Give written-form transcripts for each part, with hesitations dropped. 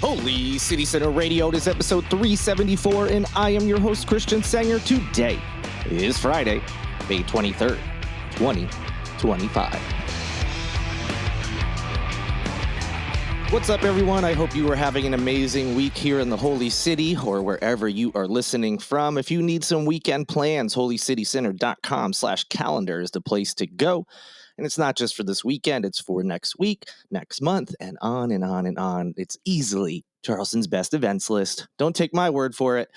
Holy City Center Radio, it is episode 374, and I am your host, Christian Sanger. Today is Friday, May 23rd, 2025. What's up, everyone? I hope you are having an amazing week here in the Holy City or wherever you are listening from. If you need some weekend plans, holycitycenter.com/calendar is the place to go. And it's not just for this weekend, it's for next week, next month, and on and on and on. It's easily Charleston's best events list. Don't take my word for it.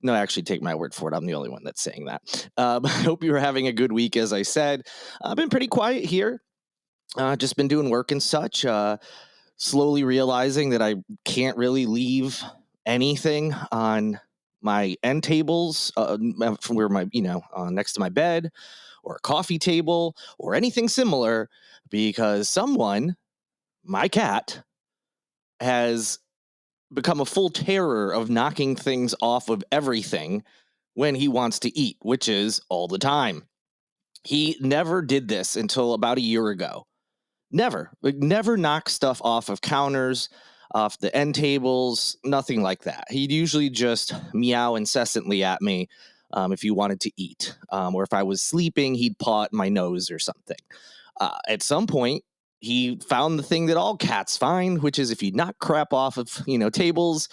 No, actually, take my word for it. I'm the only one that's saying that. I hope you're having a good week, as I said. I've been pretty quiet here. Just been doing work and such. Slowly realizing that I can't really leave anything on my end tables from where my, next to my bed or a coffee table or anything similar, because someone, my cat, has become a full terror of knocking things off of everything when he wants to eat, which is all the time. He never did this until about a year ago. Never knock stuff off of counters, off the end tables, nothing like that. He'd usually just meow incessantly at me if he wanted to eat, or if I was sleeping, he'd paw at my nose or something. At some point, he found the thing that all cats find, which is if you knock crap off of tables,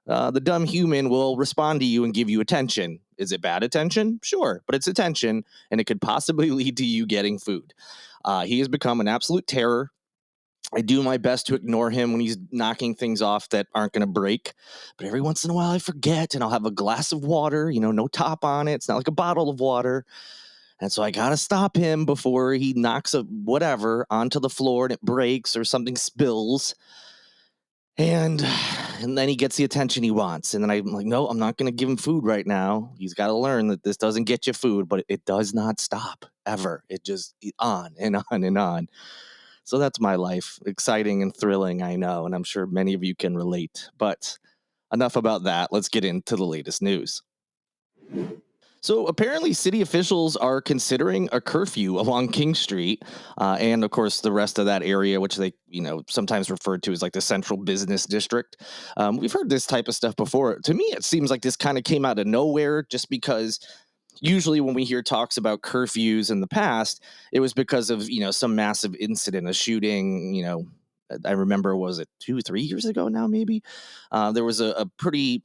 the dumb human will respond to you and give you attention. Is it bad attention? Sure, but it's attention, and it could possibly lead to you getting food. He has become an absolute terror. I do my best to ignore him when he's knocking things off that aren't going to break. But every once in a while I forget, and I'll have a glass of water, no top on it. It's not like a bottle of water. And so I got to stop him before he knocks a whatever onto the floor and it breaks or something spills. And then he gets the attention he wants. And then I'm like, no, I'm not going to give him food right now. He's got to learn that this doesn't get you food, but it does not stop ever. It just on and on and on. So that's my life. Exciting and thrilling, I know, and I'm sure many of you can relate. But enough about that. Let's get into the latest news. So apparently city officials are considering a curfew along King Street and, of course, the rest of that area, which they, sometimes referred to as like the central business district. We've heard this type of stuff before. To me, it seems like this kind of came out of nowhere just because usually when we hear talks about curfews in the past, it was because of, some massive incident, a shooting, I remember, was it 2-3 years ago now, maybe? There was a pretty...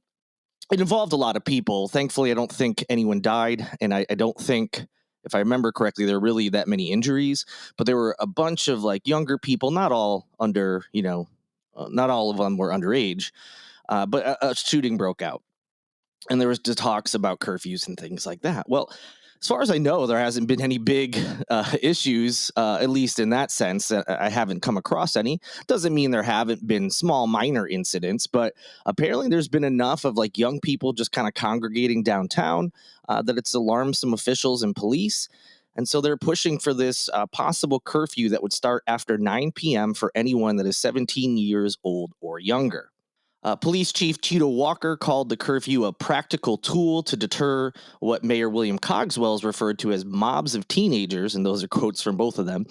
It involved a lot of people. Thankfully, I don't think anyone died. And I don't think, if I remember correctly, there were really that many injuries. But there were a bunch of like younger people, not all under, not all of them were underage. But a shooting broke out. And there was the talks about curfews and things like that. Well, as far as I know, there hasn't been any big issues, at least in that sense. I haven't come across any. Doesn't mean there haven't been small, minor incidents, but apparently there's been enough of like young people just kind of congregating downtown that it's alarmed some officials and police. And so they're pushing for this possible curfew that would start after 9 p.m. for anyone that is 17 years old or younger. Police Chief Tito Walker called the curfew a practical tool to deter what Mayor William Cogswell has referred to as mobs of teenagers, and those are quotes from both of them,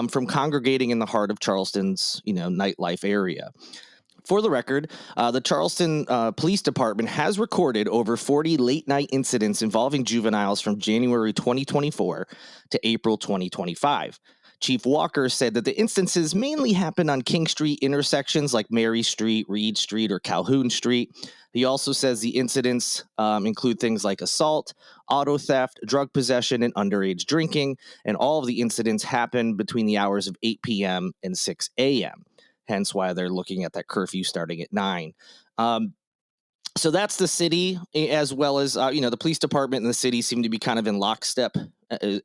from congregating in the heart of Charleston's, nightlife area. For the record, the Charleston Police Department has recorded over 40 late-night incidents involving juveniles from January 2024 to April 2025. Chief Walker said that the instances mainly happened on King Street intersections like Mary Street, Reed Street, or Calhoun Street. He also says the incidents include things like assault, auto theft, drug possession, and underage drinking, and all of the incidents happened between the hours of 8 p.m. and 6 a.m., hence why they're looking at that curfew starting at 9. So that's the city, as well as, the police department and the city seem to be kind of in lockstep.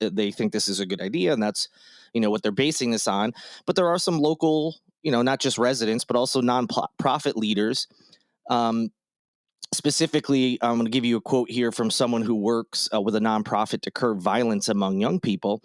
They think this is a good idea, and that's, what they're basing this on. But there are some local, not just residents, but also nonprofit leaders. Specifically, I'm going to give you a quote here from someone who works with a nonprofit to curb violence among young people.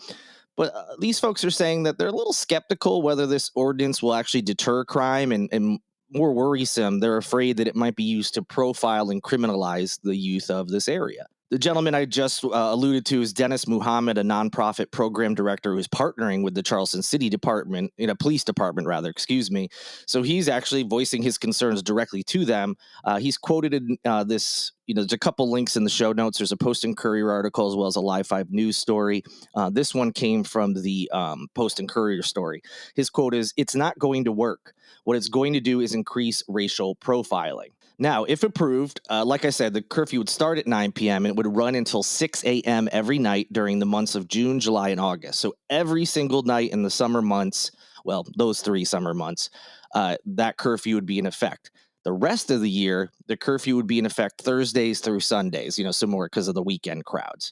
But these folks are saying that they're a little skeptical whether this ordinance will actually deter crime, and more worrisome, they're afraid that it might be used to profile and criminalize the youth of this area. The gentleman I just alluded to is Dennis Muhammad, a nonprofit program director who's partnering with the Charleston City Department, police department rather, excuse me. So he's actually voicing his concerns directly to them. He's quoted in this, there's a couple links in the show notes. There's a Post and Courier article as well as a Live 5 news story. This one came from the Post and Courier story. His quote is, "It's not going to work. What it's going to do is increase racial profiling." Now, if approved, like I said, the curfew would start at 9 p.m. and it would run until 6 a.m. every night during the months of June, July, and August. So every single night in the summer months, well, those 3 summer months, that curfew would be in effect. The rest of the year, the curfew would be in effect Thursdays through Sundays, similar because of the weekend crowds.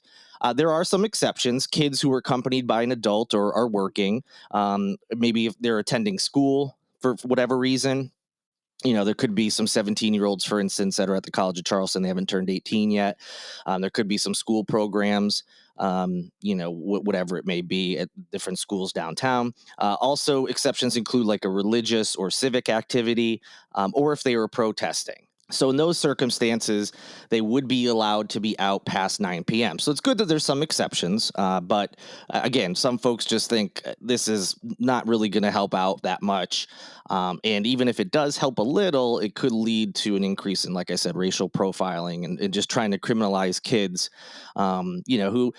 There are some exceptions. Kids who are accompanied by an adult or are working, maybe if they're attending school for whatever reason. There could be some 17-year-olds, for instance, that are at the College of Charleston. They haven't turned 18 yet. There could be some school programs, whatever it may be at different schools downtown. Also, exceptions include like a religious or civic activity, or if they were protesting. So in those circumstances, they would be allowed to be out past 9 p.m. So it's good that there's some exceptions. But again, some folks just think this is not really going to help out that much. And even if it does help a little, it could lead to an increase in, like I said, racial profiling and just trying to criminalize kids, who,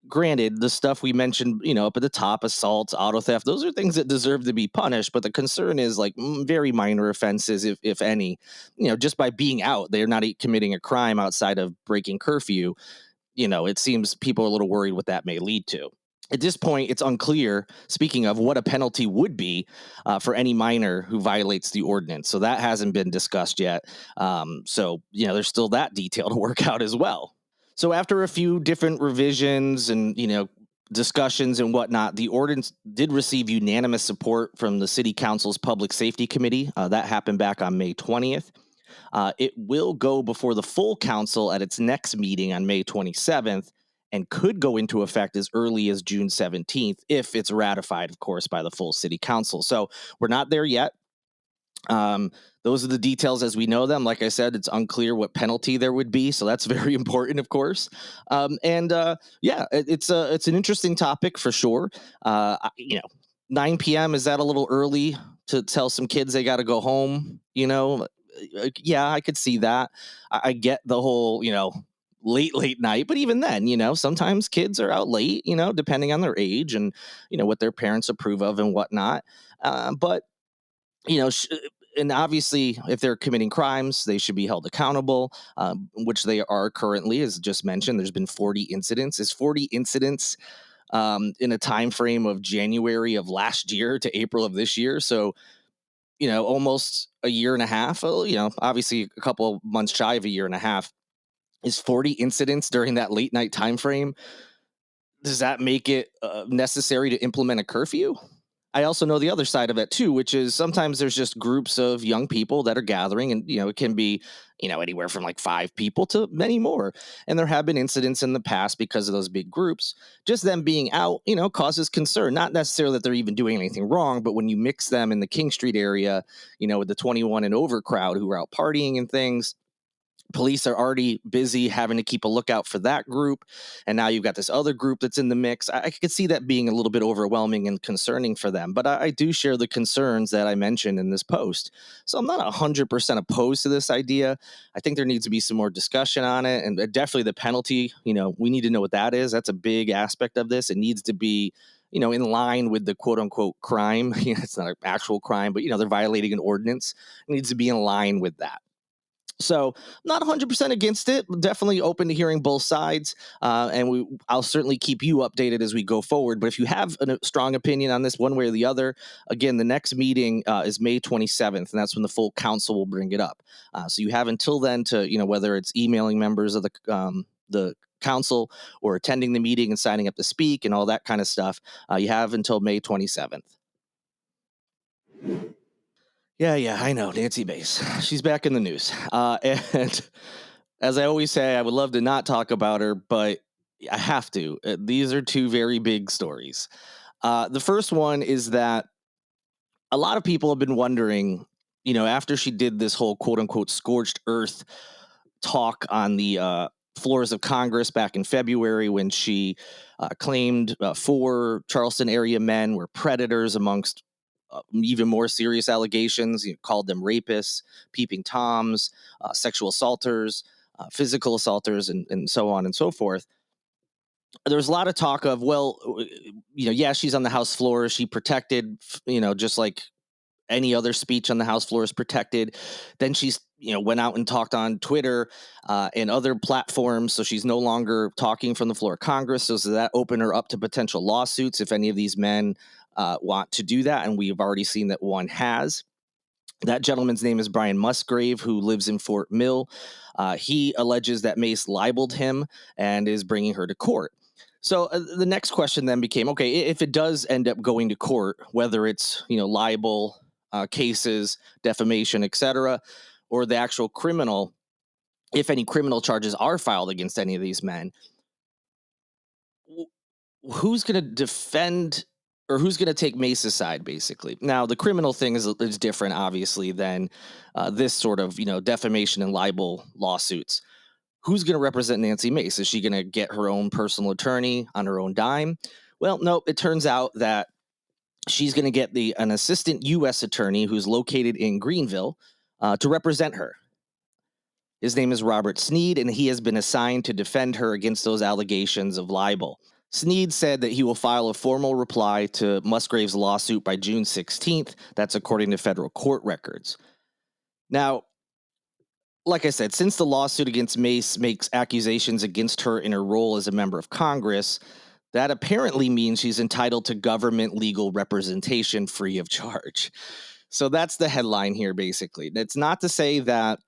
granted, the stuff we mentioned, up at the top, assaults, auto theft, those are things that deserve to be punished. But the concern is like very minor offenses, if any, just by being out, they're not committing a crime outside of breaking curfew. It seems people are a little worried what that may lead to. At this point, it's unclear, speaking of, what a penalty would be for any minor who violates the ordinance. So that hasn't been discussed yet. There's still that detail to work out as well. So after a few different revisions and, discussions and whatnot, the ordinance did receive unanimous support from the City Council's Public Safety Committee. That happened back on May 20th. It will go before the full council at its next meeting on May 27th and could go into effect as early as June 17th if it's ratified, of course, by the full City Council. So we're not there yet. Those are the details as we know them. Like I said, it's unclear what penalty there would be, so that's very important, of course. It's an interesting topic for sure. 9 p.m., is that a little early to tell some kids they got to go home? Yeah, I could see that. I get the whole, late night, but even then, sometimes kids are out late, depending on their age and what their parents approve of and whatnot. But you know, sh- and obviously, if they're committing crimes, they should be held accountable, which they are currently, as just mentioned. There's been 40 incidents. Is 40 incidents in a time frame of January of last year to April of this year? So, almost a year and a half. Obviously, a couple of months shy of a year and a half. Is 40 incidents during that late night time frame? Does that make it necessary to implement a curfew? I also know the other side of it too, which is sometimes there's just groups of young people that are gathering, and it can be, anywhere from like 5 people to many more. And there have been incidents in the past because of those big groups. Just them being out, causes concern. Not necessarily that they're even doing anything wrong, but when you mix them in the King Street area, with the 21 and over crowd who are out partying and things, police are already busy having to keep a lookout for that group, and now you've got this other group that's in the mix. I could see that being a little bit overwhelming and concerning for them, but I do share the concerns that I mentioned in this post. So I'm not 100% opposed to this idea. I think there needs to be some more discussion on it, and definitely the penalty, we need to know what that is. That's a big aspect of this. It needs to be in line with the quote unquote crime. It's not an actual crime, but they're violating an ordinance. It needs to be in line with that. So not 100% against it, definitely open to hearing both sides. I'll certainly keep you updated as we go forward. But if you have a strong opinion on this one way or the other, again, the next meeting is May 27th, and that's when the full council will bring it up. So you have until then to, whether it's emailing members of the council or attending the meeting and signing up to speak and all that kind of stuff. You have until May 27th. Yeah, I know. Nancy Mace. She's back in the news. And as I always say, I would love to not talk about her, but I have to. These are two very big stories. The first one is that a lot of people have been wondering, after she did this whole quote unquote scorched earth talk on the floors of Congress back in February when she claimed 4 Charleston area men were predators amongst even more serious allegations. Called them rapists, peeping toms, sexual assaulters, physical assaulters, and so on and so forth. There's a lot of talk of, well, yeah, she's on the House floor. Is she protected, just like any other speech on the House floor is protected. Then she's, went out and talked on Twitter and other platforms. So she's no longer talking from the floor of Congress. So does that open her up to potential lawsuits if any of these men want to do that? And we've already seen that one has. That gentleman's name is Brian Musgrave, who lives in Fort Mill. He alleges that Mace libeled him and is bringing her to court. So the next question then became, okay, if it does end up going to court, whether it's, libel cases, defamation, etc., or the actual criminal, if any criminal charges are filed against any of these men, who's going to defend or who's going to take Mace's side, basically? Now, the criminal thing is different, obviously, than this sort of, defamation and libel lawsuits. Who's going to represent Nancy Mace? Is she going to get her own personal attorney on her own dime? Well, no, it turns out that she's going to get an assistant U.S. attorney who's located in Greenville to represent her. His name is Robert Sneed, and he has been assigned to defend her against those allegations of libel. Sneed said that he will file a formal reply to Musgrave's lawsuit by June 16th. That's according to federal court records. Now, like I said, since the lawsuit against Mace makes accusations against her in her role as a member of Congress, that apparently means she's entitled to government legal representation free of charge. So that's the headline here, basically. It's not to say that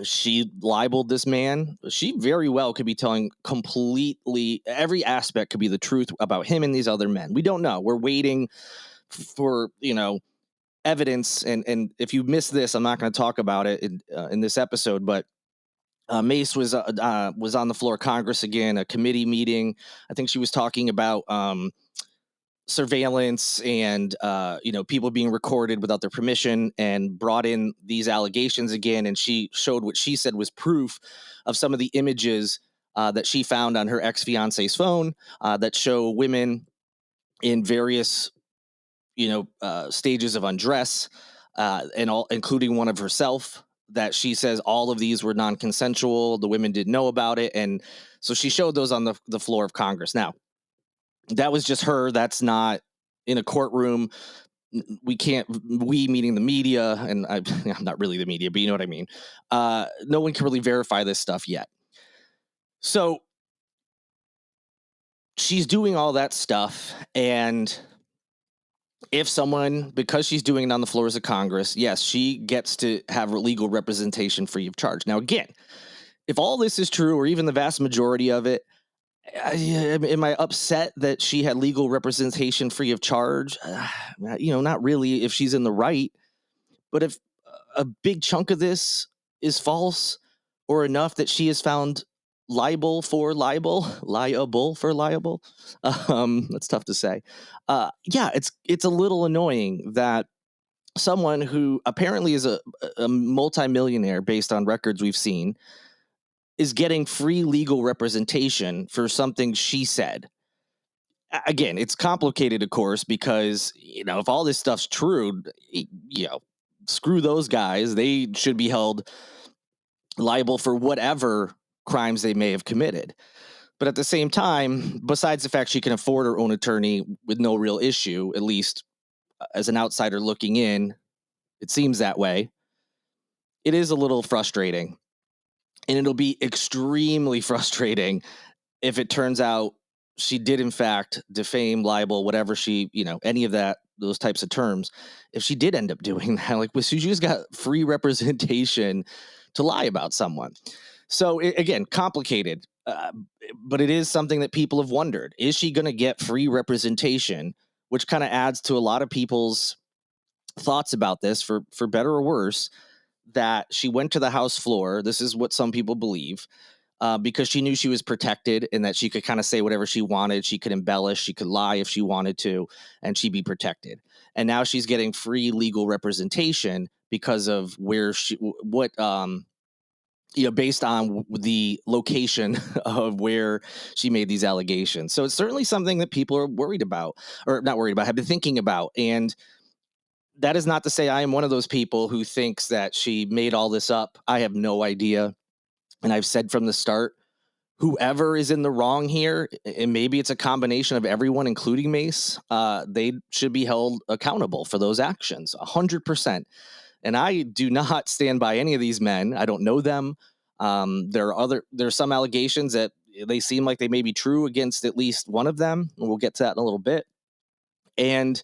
she libeled this man. She very well could be telling completely every aspect could be the truth about him and these other men. We don't know. We're waiting for, evidence. And if you miss this, I'm not going to talk about it in this episode, but Mace was on the floor of Congress again, a committee meeting. I think she was talking about surveillance and people being recorded without their permission, and brought in these allegations again. And she showed what she said was proof of some of the images that she found on her ex-fiance's phone that show women in various stages of undress, and all, including one of herself, that she says all of these were non-consensual. The women didn't know about it. And so she showed those on the floor of Congress. Now, that was just her. That's not in a courtroom. We can't, we meaning the media, and I'm not really the media, but you know what I mean. No one can really verify this stuff yet. So she's doing all that stuff, and if someone, because she's doing it on the floors of Congress, yes, she gets to have legal representation free of charge. Now, again, if all this is true, or even the vast majority of it, am I upset that she had legal representation free of charge? Not really if she's in the right. But if a big chunk of this is false, or enough that she is found liable for libel, that's tough to say. Yeah, it's a little annoying that someone who apparently is a multimillionaire based on records we've seen is getting free legal representation for something she said. Again, it's complicated, of course, because, if all this stuff's true, screw those guys. They should be held liable for whatever crimes they may have committed. But at the same time, besides the fact she can afford her own attorney with no real issue, at least as an outsider looking in, it seems that way. It is a little frustrating. And it'll be extremely frustrating if it turns out she did, in fact, defame, libel, whatever she, any of that, those types of terms. If she did end up doing that, like, she just got free representation to lie about someone. So again, complicated, but it is something that people have wondered. Is she going to get free representation? Which kind of adds to a lot of people's thoughts about this, for better or worse, that she went to the House floor. This is what some people believe. Because she knew she was protected and that she could kind of say whatever she wanted. She could embellish, she could lie if she wanted to, and she'd be protected. And now she's getting free legal representation because of what based on the location of where she made these allegations. So it's certainly something that people are worried about, or not worried about, have been thinking about. And that is not to say I am one of those people who thinks that she made all this up. I have no idea. And I've said from the start, whoever is in the wrong here, and maybe it's a combination of everyone, including Mace, they should be held accountable for those actions, 100%. And I do not stand by any of these men. I don't know them. There's some allegations that they seem like they may be true against at least one of them. We'll get to that in a little bit. And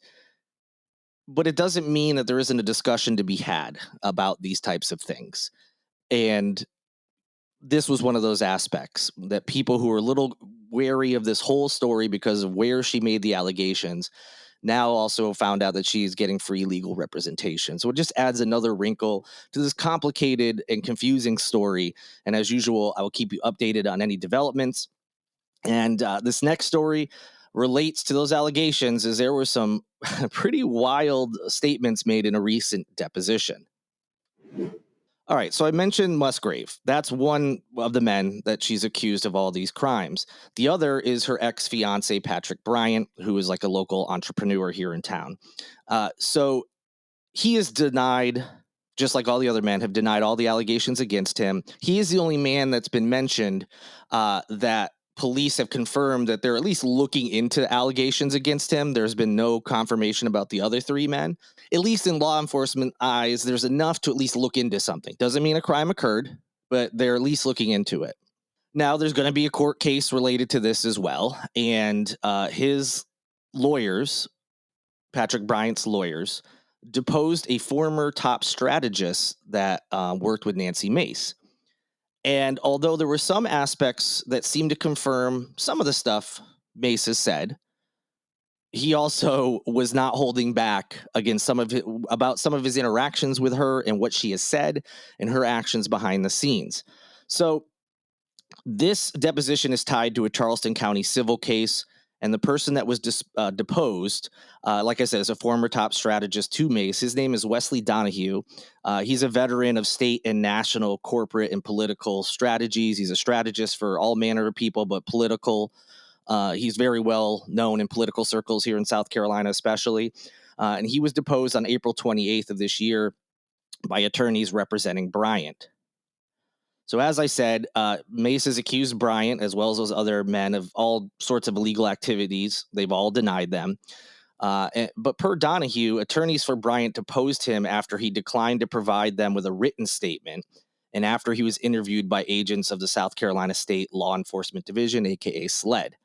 but it doesn't mean that there isn't a discussion to be had about these types of things. And this was one of those aspects that people who are a little wary of this whole story because of where she made the allegations now also found out that she's getting free legal representation. So it just adds another wrinkle to this complicated and confusing story. And as usual, I will keep you updated on any developments. And this next story relates to those allegations, as there were some pretty wild statements made in a recent deposition. All right, so I mentioned Musgrave. That's one of the men that she's accused of all these crimes. The other is her ex fiance, Patrick Bryant, who is like a local entrepreneur here in town. So he is denied, just like all the other men have denied all the allegations against him. He is the only man that's been mentioned that police have confirmed that they're at least looking into allegations against him. There's been no confirmation about the other three men. At least in law enforcement eyes, there's enough to at least look into something. Doesn't mean a crime occurred, but they're at least looking into it. Now, there's going to be a court case related to this as well. And his lawyers, Patrick Bryant's lawyers, deposed a former top strategist that worked with Nancy Mace. And although there were some aspects that seemed to confirm some of the stuff Mace has said, he also was not holding back against about some of his interactions with her and what she has said and her actions behind the scenes. So this deposition is tied to a Charleston County civil case, and the person that was deposed, like I said, is a former top strategist to Mace. His name is Wesley Donahue. He's a veteran of state and national corporate and political strategies. He's a strategist for all manner of people, but political. He's very well known in political circles here in South Carolina, especially. And he was deposed on April 28th of this year by attorneys representing Bryant. So as I said, Mace has accused Bryant, as well as those other men, of all sorts of illegal activities. They've all denied them. But per Donahue, attorneys for Bryant deposed him after he declined to provide them with a written statement and after he was interviewed by agents of the South Carolina State Law Enforcement Division, aka SLED.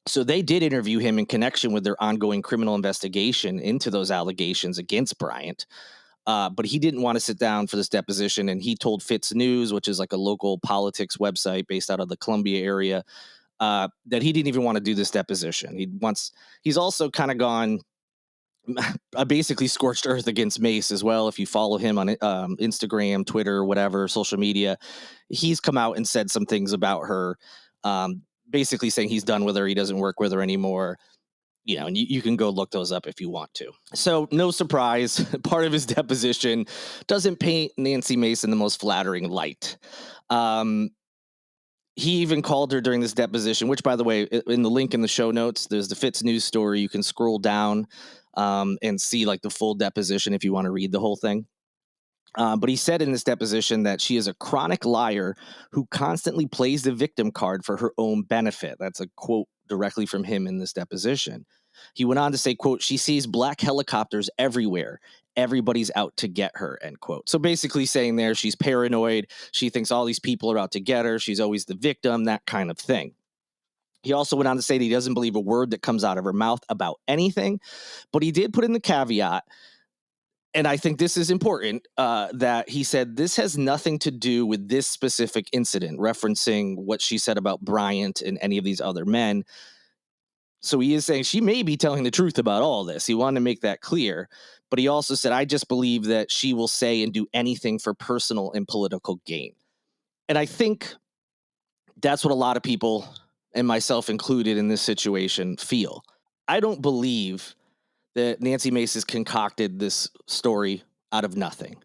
So they did interview him in connection with their ongoing criminal investigation into those allegations against Bryant. But he didn't want to sit down for this deposition, and he told Fitz News, which is like a local politics website based out of the Columbia area, that he didn't even want to do this deposition. He's also kind of gone basically scorched earth against Mace as well. If you follow him on Instagram, Twitter, whatever, social media, he's come out and said some things about her, basically saying he's done with her. He doesn't work with her anymore. And you can go look those up if you want to. So no surprise, part of his deposition doesn't paint Nancy Mace in the most flattering light. He even called her during this deposition, which, by the way, in the link in the show notes, there's the Fitz News story. You can scroll down and see like the full deposition if you want to read the whole thing. But he said in this deposition that she is a chronic liar who constantly plays the victim card for her own benefit. That's a quote directly from him in this deposition. He went on to say, quote, she sees black helicopters everywhere. Everybody's out to get her, end quote. So basically saying there, she's paranoid. She thinks all these people are out to get her. She's always the victim, that kind of thing. He also went on to say that he doesn't believe a word that comes out of her mouth about anything, but he did put in the caveat, and I think this is important, that he said this has nothing to do with this specific incident, referencing what she said about Bryant and any of these other men. So he is saying she may be telling the truth about all this. He wanted to make that clear. But he also said, I just believe that she will say and do anything for personal and political gain. And I think that's what a lot of people, and myself included in this situation, feel. I don't believe that Nancy Mace has concocted this story out of nothing.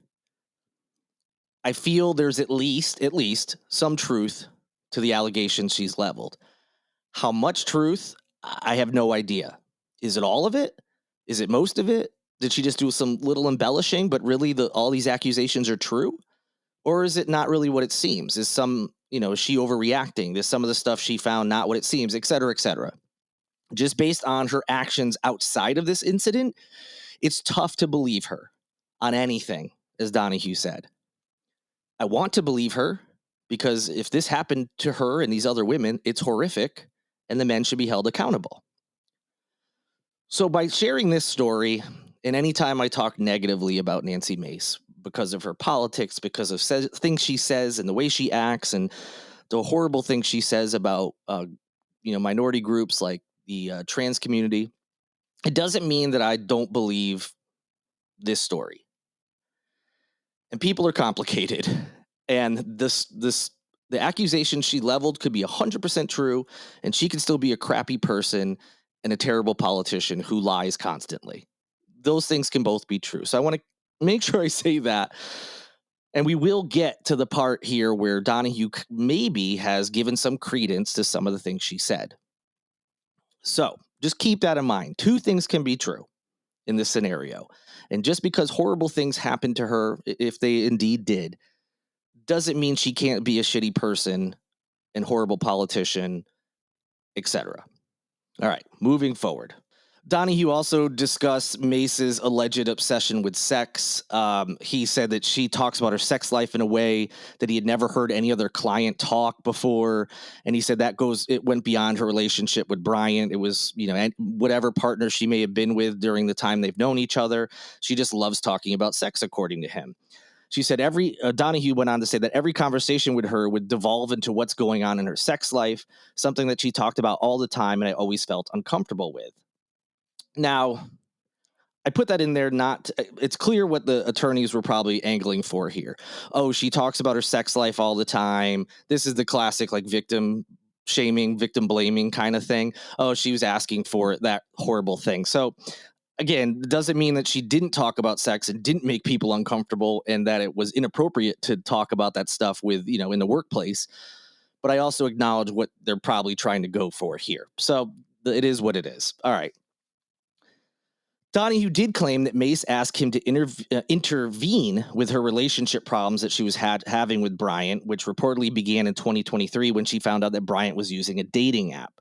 I feel there's at least some truth to the allegations she's leveled. How much truth? I have no idea. Is it all of it? Is it most of it? Did she just do some little embellishing, but really all these accusations are true? Or is it not really what it seems? Is she overreacting? Is some of the stuff she found not what it seems, et cetera, et cetera? Just based on her actions outside of this incident, it's tough to believe her on anything, as Donahue said. I want to believe her because if this happened to her and these other women, it's horrific and the men should be held accountable. So by sharing this story, and anytime I talk negatively about Nancy Mace because of her politics, because of things she says and the way she acts and the horrible things she says about minority groups like the trans community, it doesn't mean that I don't believe this story. And people are complicated. And the accusation she leveled could be 100% true, and she could still be a crappy person and a terrible politician who lies constantly. Those things can both be true. So I want to make sure I say that. And we will get to the part here where Donahue maybe has given some credence to some of the things she said. So just keep that in mind. Two things can be true in this scenario. And just because horrible things happened to her, if they indeed did, doesn't mean she can't be a shitty person and horrible politician, etc. All right, moving forward. Donahue also discussed Mace's alleged obsession with sex. He said that she talks about her sex life in a way that he had never heard any other client talk before. And he said it went beyond her relationship with Bryant. It was, whatever partner she may have been with during the time they've known each other. She just loves talking about sex, according to him. She said Donahue went on to say that every conversation with her would devolve into what's going on in her sex life, something that she talked about all the time and I always felt uncomfortable with. Now, I put that in there it's clear what the attorneys were probably angling for here. Oh, she talks about her sex life all the time. This is the classic like victim shaming, victim blaming kind of thing. Oh, she was asking for that horrible thing. So again, it doesn't mean that she didn't talk about sex and didn't make people uncomfortable and that it was inappropriate to talk about that stuff with, in the workplace. But I also acknowledge what they're probably trying to go for here. So it is what it is. All right. Donahue did claim that Mace asked him to intervene with her relationship problems that she was having with Bryant, which reportedly began in 2023 when she found out that Bryant was using a dating app.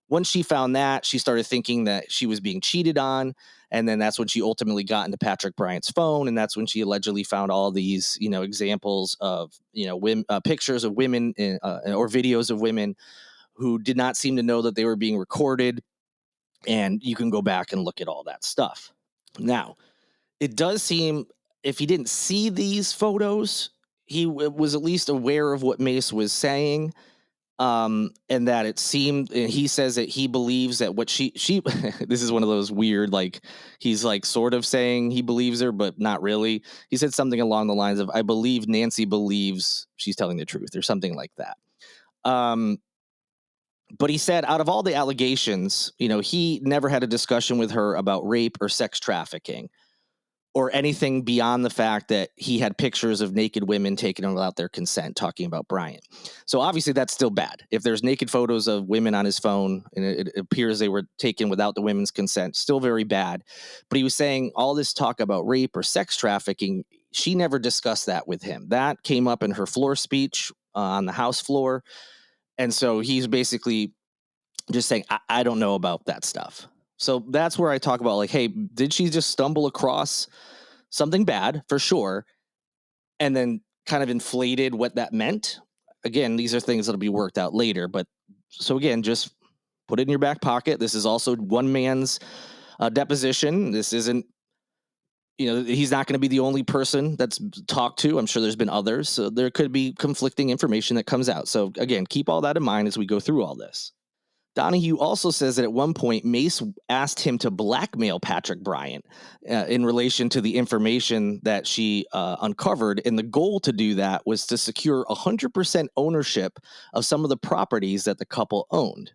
Once she found that, she started thinking that she was being cheated on, and then that's when she ultimately got into Patrick Bryant's phone, and that's when she allegedly found all these, examples of, pictures of women or videos of women who did not seem to know that they were being recorded. And you can go back and look at all that stuff. Now, it does seem if he didn't see these photos, he was at least aware of what Mace was saying. And that it seemed, and he says that he believes that what she this is one of those weird, like he's like sort of saying he believes her, but not really. He said something along the lines of, I believe Nancy believes she's telling the truth or something like that. But he said out of all the allegations, he never had a discussion with her about rape or sex trafficking or anything beyond the fact that he had pictures of naked women taken without their consent talking about Bryant. So obviously that's still bad. If there's naked photos of women on his phone and it appears they were taken without the women's consent, still very bad. But he was saying all this talk about rape or sex trafficking, she never discussed that with him. That came up in her floor speech on the House floor. And so he's basically just saying, I don't know about that stuff. So that's where I talk about like, hey, did she just stumble across something bad for sure? And then kind of inflated what that meant. Again, these are things that'll be worked out later. But so again, just put it in your back pocket. This is also one man's deposition. This isn't, he's not going to be the only person that's talked to. I'm sure there's been others. So there could be conflicting information that comes out. So again, keep all that in mind as we go through all this. Donahue also says that at one point, Mace asked him to blackmail Patrick Bryant in relation to the information that she uncovered. And the goal to do that was to secure 100% ownership of some of the properties that the couple owned.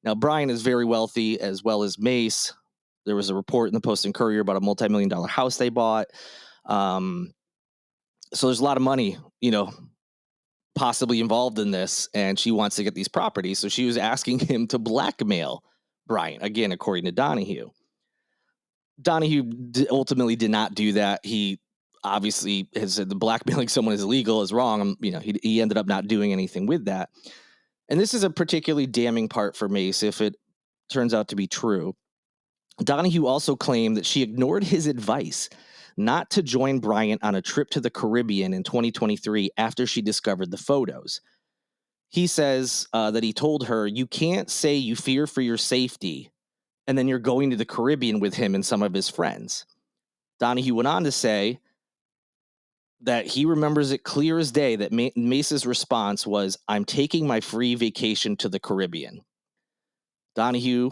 Now, Bryant is very wealthy, as well as Mace. There was a report in the Post and Courier about a multi-million-dollar house they bought. So there's a lot of money, possibly involved in this, and she wants to get these properties. So she was asking him to blackmail Bryant, again, according to Donahue. Donahue ultimately did not do that. He obviously has said the blackmailing someone is illegal, is wrong. He ended up not doing anything with that. And this is a particularly damning part for Mace if it turns out to be true. Donahue also claimed that she ignored his advice not to join Bryant on a trip to the Caribbean in 2023 after she discovered the photos. He says that he told her, "You can't say you fear for your safety and then you're going to the Caribbean with him and some of his friends." Donahue went on to say that he remembers it clear as day that Mace's response was, "I'm taking my free vacation to the Caribbean." Donahue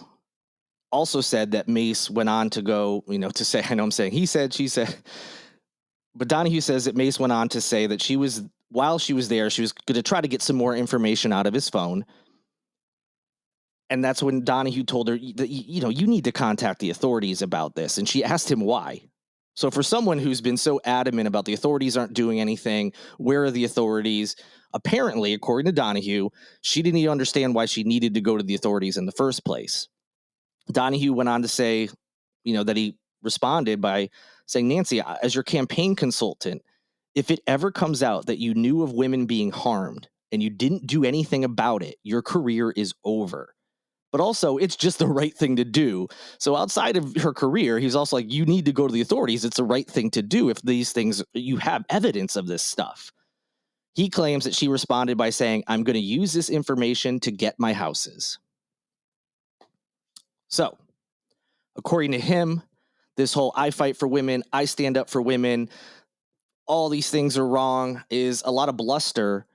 also said that Mace went on to go, to say, I know I'm saying he said, she said, but Donahue says that Mace went on to say that while she was there, she was going to try to get some more information out of his phone. And that's when Donahue told her that, you need to contact the authorities about this. And she asked him why. So for someone who's been so adamant about the authorities aren't doing anything, where are the authorities? Apparently, according to Donahue, she didn't even understand why she needed to go to the authorities in the first place. Donahue went on to say, that he responded by saying, "Nancy, as your campaign consultant, if it ever comes out that you knew of women being harmed and you didn't do anything about it, your career is over. But also, it's just the right thing to do." So outside of her career, he's also like, you need to go to the authorities. It's the right thing to do if these things, you have evidence of this stuff. He claims that she responded by saying, "I'm going to use this information to get my houses." So, according to him, this whole "I fight for women, I stand up for women, all these things are wrong" is a lot of bluster.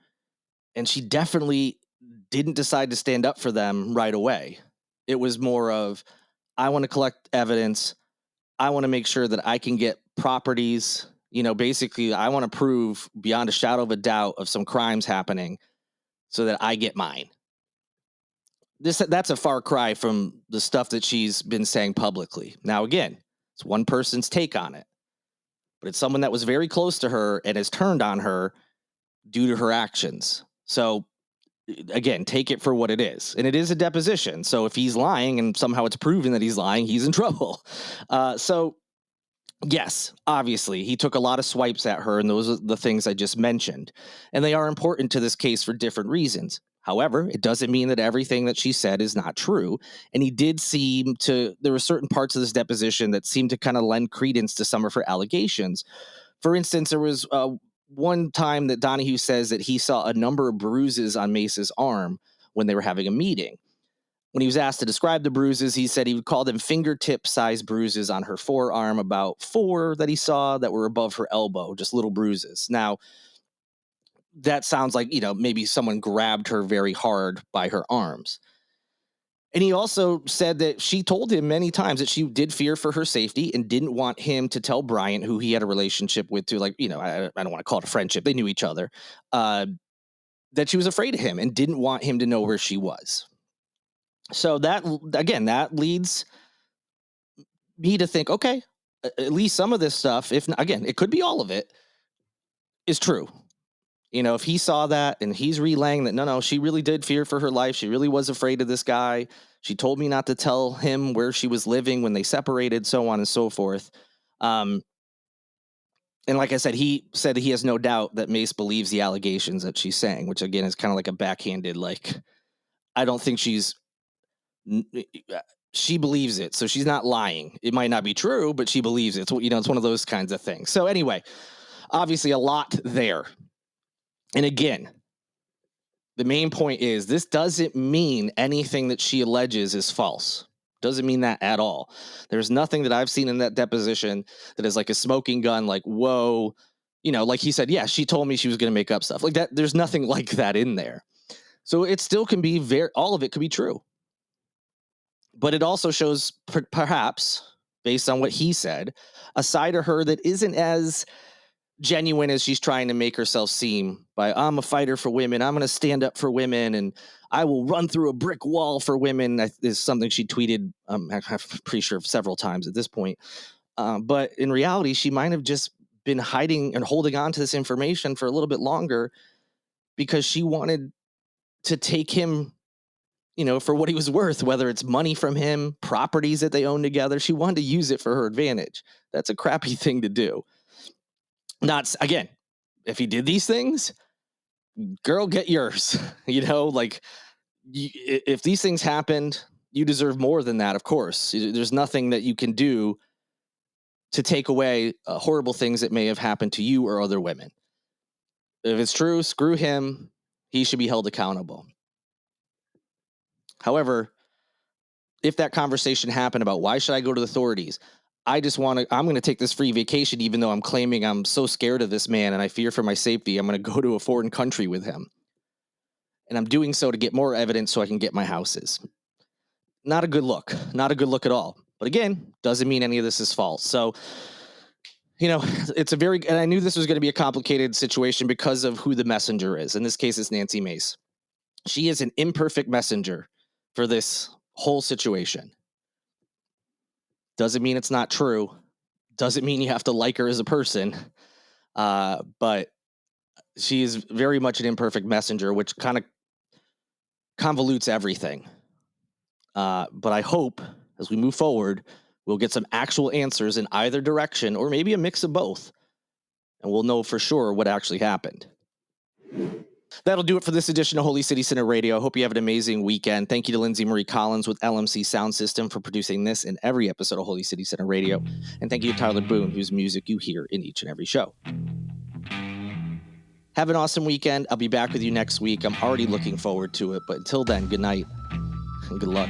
And she definitely didn't decide to stand up for them right away. It was more of, I want to collect evidence. I want to make sure that I can get properties. Basically, I want to prove beyond a shadow of a doubt of some crimes happening so that I get mine. That's a far cry from the stuff that she's been saying publicly. Now, again, it's one person's take on it, but it's someone that was very close to her and has turned on her due to her actions. So, again, take it for what it is. And it is a deposition. So if he's lying and somehow it's proven that he's lying, he's in trouble. So, yes, obviously, he took a lot of swipes at her, and those are the things I just mentioned. And they are important to this case for different reasons. However, it doesn't mean that everything that she said is not true. And he did there were certain parts of this deposition that seemed to kind of lend credence to some of her allegations. For instance, there was one time that Donahue says that he saw a number of bruises on Mace's arm when they were having a meeting. When he was asked to describe the bruises, he said he would call them fingertip-sized bruises on her forearm, about 4 that he saw that were above her elbow, just little bruises. Now, that sounds like, maybe someone grabbed her very hard by her arms. And he also said that she told him many times that she did fear for her safety and didn't want him to tell Bryant, who he had a relationship with, to, like, I don't want to call it a friendship. They knew each other, that she was afraid of him and didn't want him to know where she was. So that leads me to think, okay, at least some of this stuff, if not, again, it could be all of it, is true. If he saw that and he's relaying that, no, she really did fear for her life. She really was afraid of this guy. She told me not to tell him where she was living when they separated, so on and so forth. And like I said, he said he has no doubt that Mace believes the allegations that she's saying, which again is kind of like a backhanded, like, I don't think she believes it. So she's not lying. It might not be true, but she believes it. It's one of those kinds of things. So anyway, obviously a lot there. And again, the main point is this doesn't mean anything that she alleges is false. Doesn't mean that at all. There's nothing that I've seen in that deposition that is like a smoking gun, like, whoa, like he said, yeah, she told me she was going to make up stuff like that. There's nothing like that in there. So it still can be all of it could be true. But it also shows perhaps, based on what he said, a side of her that isn't as genuine as she's trying to make herself seem by, I'm a fighter for women, I'm going to stand up for women, and I will run through a brick wall for women. That is something she tweeted, I'm pretty sure, several times at this point. But in reality, she might have just been hiding and holding on to this information for a little bit longer because she wanted to take him, for what he was worth, whether it's money from him, properties that they own together. She wanted to use it for her advantage. That's a crappy thing to do. Not, again, if he did these things, girl, get yours. If these things happened, you deserve more than that, of course. There's nothing that you can do to take away horrible things that may have happened to you or other women. If it's true, screw him. He should be held accountable. However, if that conversation happened about why should I go to the authorities, I'm going to take this free vacation, even though I'm claiming I'm so scared of this man and I fear for my safety. I'm going to go to a foreign country with him. And I'm doing so to get more evidence so I can get my houses. Not a good look. Not a good look at all. But again, doesn't mean any of this is false. So, and I knew this was going to be a complicated situation because of who the messenger is. In this case, it's Nancy Mace. She is an imperfect messenger for this whole situation. Doesn't mean it's not true. Doesn't mean you have to like her as a person. But she is very much an imperfect messenger, which kind of convolutes everything. But I hope as we move forward, we'll get some actual answers in either direction, or maybe a mix of both. And we'll know for sure what actually happened. That'll do it for this edition of Holy City Center Radio. I hope you have an amazing weekend. Thank you to Lindsay Marie Collins with LMC Soundsystem for producing this and every episode of Holy City Center Radio. And thank you to Tyler Boone, whose music you hear in each and every show. Have an awesome weekend. I'll be back with you next week. I'm already looking forward to it. But until then, good night and good luck.